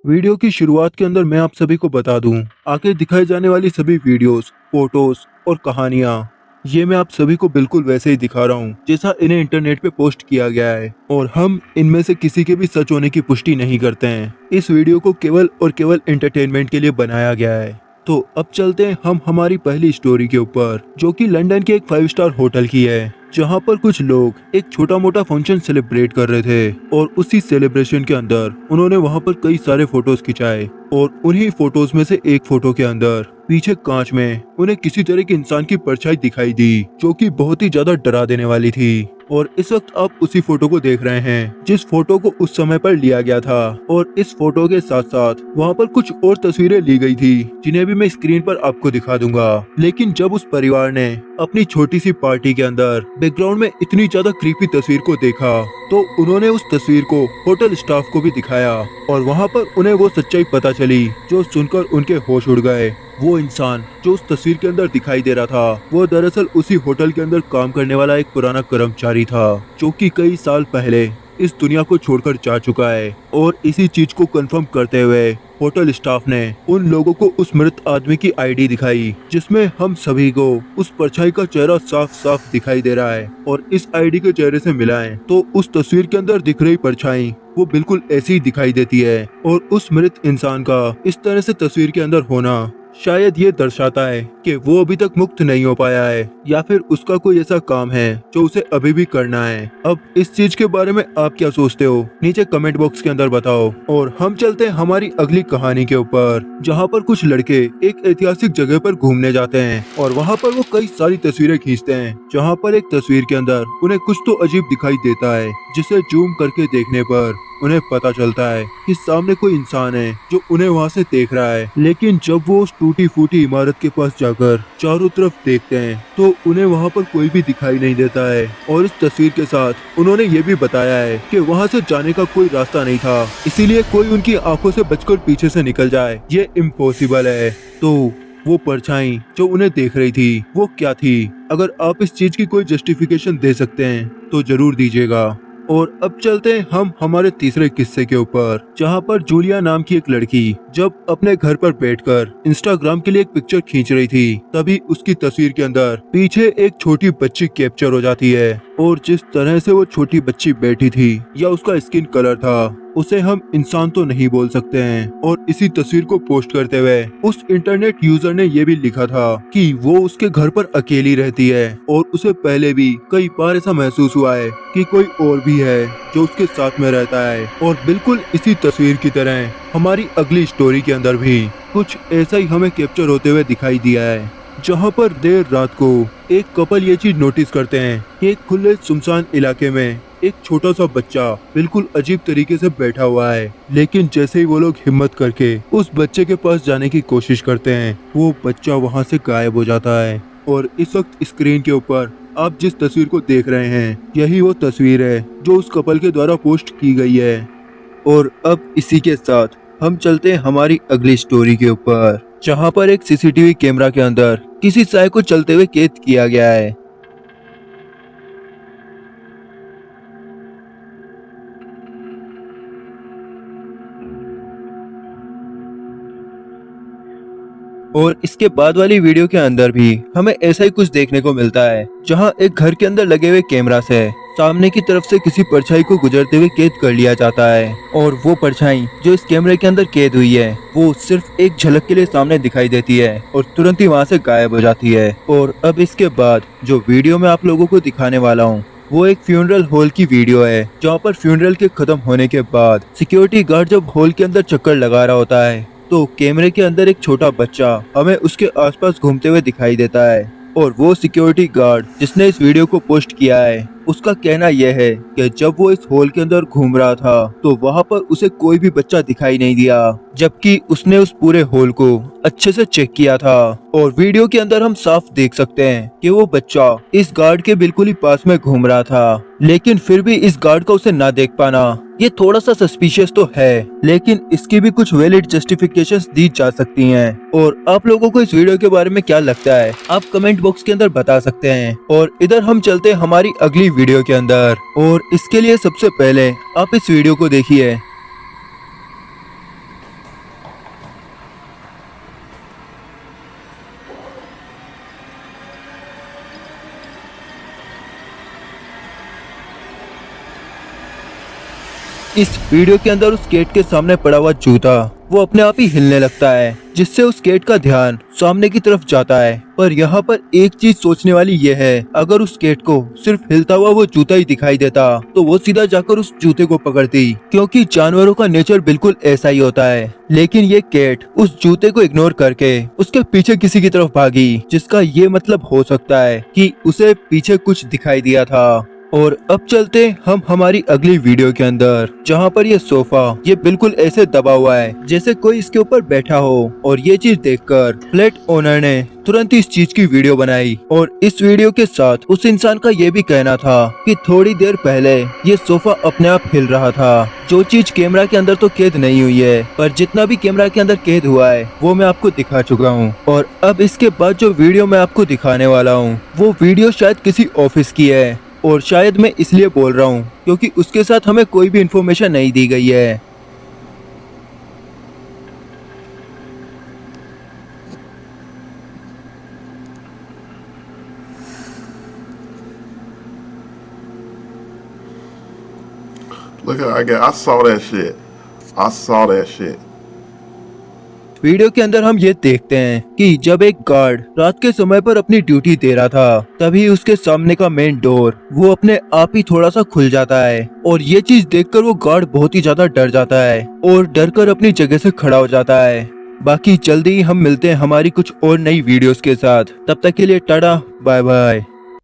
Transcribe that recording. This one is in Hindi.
वीडियो की शुरुआत के अंदर मैं आप सभी को बता दूं, आगे दिखाई जाने वाली सभी वीडियोस, फोटोज और कहानियां ये मैं आप सभी को बिल्कुल वैसे ही दिखा रहा हूं जैसा इन्हें इंटरनेट पे पोस्ट किया गया है और हम इनमें से किसी के भी सच होने की पुष्टि नहीं करते हैं। इस वीडियो को केवल और केवल एंटरटेनमेंट के लिए बनाया गया है। तो अब चलते हैं हम हमारी पहली स्टोरी के ऊपर, जो कि लंदन के एक 5 स्टार होटल की है, जहां पर कुछ लोग एक छोटा मोटा फंक्शन सेलिब्रेट कर रहे थे और उसी सेलिब्रेशन के अंदर उन्होंने वहां पर कई सारे फोटोज खिंचाए और उन्हीं फोटोज में से एक फोटो के अंदर पीछे कांच में उन्हें किसी तरह के इंसान की परछाई दिखाई दी, जो कि बहुत ही ज्यादा डरा देने वाली थी। और इस वक्त आप उसी फोटो को देख रहे हैं जिस फोटो को उस समय पर लिया गया था। और इस फोटो के साथ साथ वहाँ पर कुछ और तस्वीरें ली गई थी जिन्हें भी मैं स्क्रीन पर आपको दिखा दूंगा। लेकिन जब उस परिवार ने अपनी छोटी सी पार्टी के अंदर बैकग्राउंड में इतनी ज्यादा क्रीपी तस्वीर को देखा तो उन्होंने उस तस्वीर को होटल स्टाफ को भी दिखाया और वहाँ पर उन्हें वो सच्चाई पता चली, जो सुनकर उनके होश उड़ गए। वो इंसान जो उस तस्वीर के अंदर दिखाई दे रहा था वो दरअसल उसी होटल के अंदर काम करने वाला एक पुराना कर्मचारी था, जो कि कई साल पहले इस दुनिया को छोड़कर जा चुका है। और इसी चीज को कंफर्म करते हुए होटल स्टाफ ने उन लोगों को उस मृत आदमी की आईडी दिखाई, जिसमें हम सभी को उस परछाई का चेहरा साफ साफ दिखाई दे रहा है। और इस आईडी के चेहरे से मिलाएं तो उस तस्वीर के अंदर दिख रही परछाई वो बिल्कुल ऐसी ही दिखाई देती है। और उस मृत इंसान का इस तरह से तस्वीर के अंदर होना शायद ये दर्शाता है कि वो अभी तक मुक्त नहीं हो पाया है, या फिर उसका कोई ऐसा काम है जो उसे अभी भी करना है। अब इस चीज के बारे में आप क्या सोचते हो, नीचे कमेंट बॉक्स के अंदर बताओ। और हम चलते हैं हमारी अगली कहानी के ऊपर, जहाँ पर कुछ लड़के एक ऐतिहासिक जगह पर घूमने जाते हैं और वहाँ पर वो कई सारी तस्वीरें खींचते हैं, जहाँ पर एक तस्वीर के अंदर उन्हें कुछ तो अजीब दिखाई देता है, जिसे जूम करके देखने पर उन्हें पता चलता है कि सामने कोई इंसान है जो उन्हें वहाँ से देख रहा है। लेकिन जब वो उस टूटी फूटी इमारत के पास जाकर चारों तरफ देखते हैं तो उन्हें वहाँ पर कोई भी दिखाई नहीं देता है। और इस तस्वीर के साथ उन्होंने ये भी बताया है कि वहाँ से जाने का कोई रास्ता नहीं था, इसीलिए कोई उनकी आंखों से बचकर पीछे से निकल जाए ये इम्पॉसिबल है। तो वो परछाई जो उन्हें देख रही थी वो क्या थी? अगर आप इस चीज की कोई जस्टिफिकेशन दे सकते हैं तो जरूर दीजिएगा। और अब चलते हैं हम हमारे तीसरे किस्से के ऊपर, जहाँ पर जूलिया नाम की एक लड़की जब अपने घर पर बैठकर इंस्टाग्राम के लिए एक पिक्चर खींच रही थी, तभी उसकी तस्वीर के अंदर पीछे एक छोटी बच्ची कैप्चर हो जाती है। और जिस तरह से वो छोटी बच्ची बैठी थी या उसका स्किन कलर था, उसे हम इंसान तो नहीं बोल सकते हैं। और इसी तस्वीर को पोस्ट करते हुए उस इंटरनेट यूजर ने ये भी लिखा था कि वो उसके घर पर अकेली रहती है और उसे पहले भी कई बार ऐसा महसूस हुआ है कि कोई और भी है जो उसके साथ में रहता है। और बिल्कुल इसी तस्वीर की तरह हमारी अगली स्टोरी के अंदर भी कुछ ऐसा ही हमें कैप्चर होते हुए दिखाई दिया है, जहाँ पर देर रात को एक कपल ये चीज नोटिस करते हैं कि एक खुले सुनसान इलाके में एक छोटा सा बच्चा बिल्कुल अजीब तरीके से बैठा हुआ है। लेकिन जैसे ही वो लोग हिम्मत करके उस बच्चे के पास जाने की कोशिश करते हैं, वो बच्चा वहाँ से गायब हो जाता है। और इस वक्त स्क्रीन के ऊपर आप जिस तस्वीर को देख रहे हैं यही वो तस्वीर है जो उस कपल के द्वारा पोस्ट की गई है। और अब इसी के साथ हम चलते हैं हमारी अगली स्टोरी के ऊपर, जहाँ पर एक सीसीटीवी कैमरा के अंदर किसी साय को चलते हुए कैद किया गया है। और इसके बाद वाली वीडियो के अंदर भी हमें ऐसा ही कुछ देखने को मिलता है, जहां एक घर के अंदर लगे हुए कैमरा से सामने की तरफ से किसी परछाई को गुजरते हुए कैद कर लिया जाता है। और वो परछाई जो इस कैमरे के अंदर कैद हुई है वो सिर्फ एक झलक के लिए सामने दिखाई देती है और तुरंत ही वहां से गायब हो जाती है। और अब इसके बाद जो वीडियो मैं आप लोगों को दिखाने वाला हूँ वो एक फ्यूनरल हॉल की वीडियो है, जहाँ पर फ्यूनरल के खत्म होने के बाद सिक्योरिटी गार्ड जब हॉल के अंदर चक्कर लगा रहा होता है तो कैमरे के अंदर एक छोटा बच्चा हमें उसके आसपास घूमते हुए दिखाई देता है। और वो सिक्योरिटी गार्ड जिसने इस वीडियो को पोस्ट किया है उसका कहना यह है कि जब वो इस हॉल के अंदर घूम रहा था तो वहाँ पर उसे कोई भी बच्चा दिखाई नहीं दिया, जबकि उसने उस पूरे हॉल को अच्छे से चेक किया था। और वीडियो के अंदर हम साफ देख सकते हैं कि वो बच्चा इस गार्ड के बिल्कुल ही पास में घूम रहा था, लेकिन फिर भी इस गार्ड का उसे ना देख पाना ये थोड़ा सा सस्पिशियस तो है, लेकिन इसकी भी कुछ वैलिड जस्टिफिकेशंस दी जा सकती हैं। और आप लोगों को इस वीडियो के बारे में क्या लगता है आप कमेंट बॉक्स के अंदर बता सकते हैं। और इधर हम चलते हैं हमारी अगली वीडियो के अंदर, और इसके लिए सबसे पहले आप इस वीडियो को देखिए। इस वीडियो के अंदर उस गेट के सामने पड़ा हुआ जूता वो अपने आप ही हिलने लगता है, जिससे उस गेट का ध्यान सामने की तरफ जाता है। पर यहाँ पर एक चीज सोचने वाली ये है, अगर उस गेट को सिर्फ हिलता हुआ वो जूता ही दिखाई देता तो वो सीधा जाकर उस जूते को पकड़ती, क्योंकि जानवरों का नेचर बिल्कुल ऐसा ही होता है। लेकिन ये गेट उस जूते को इग्नोर करके उसके पीछे किसी की तरफ भागी, जिसका ये मतलब हो सकता है कि उसे पीछे कुछ दिखाई दिया था। और अब चलते हम हमारी अगली वीडियो के अंदर, जहाँ पर ये सोफा ये बिल्कुल ऐसे दबा हुआ है जैसे कोई इसके ऊपर बैठा हो। और ये चीज देखकर फ्लैट ओनर ने तुरंत इस चीज की वीडियो बनाई। और इस वीडियो के साथ उस इंसान का ये भी कहना था कि थोड़ी देर पहले ये सोफा अपने आप हिल रहा था, जो चीज कैमरा के अंदर तो कैद नहीं हुई है, पर जितना भी कैमरा के अंदर कैद हुआ है वो मैं आपको दिखा चुका हूँ। और अब इसके बाद जो वीडियो मैं आपको दिखाने वाला हूँ वो वीडियो शायद किसी ऑफिस की है, और शायद मैं इसलिए बोल रहा हूँ क्योंकि उसके साथ हमें कोई भी इंफॉर्मेशन नहीं दी गई है। Look at I saw that shit. I saw that shit. Video के अंदर हम ये देखते हैं कि जब एक गार्ड रात के समय पर अपनी ड्यूटी दे रहा था, तभी उसके सामने का मेन डोर वो अपने आप ही थोड़ा सा खुल जाता है। और ये चीज देखकर वो गार्ड बहुत ही ज्यादा डर जाता है और डर कर अपनी जगह से खड़ा हो जाता है। बाकी जल्दी ही हम मिलते हैं हमारी कुछ और नई वीडियोस के साथ। तब तक के लिए टाटा बाय बाय।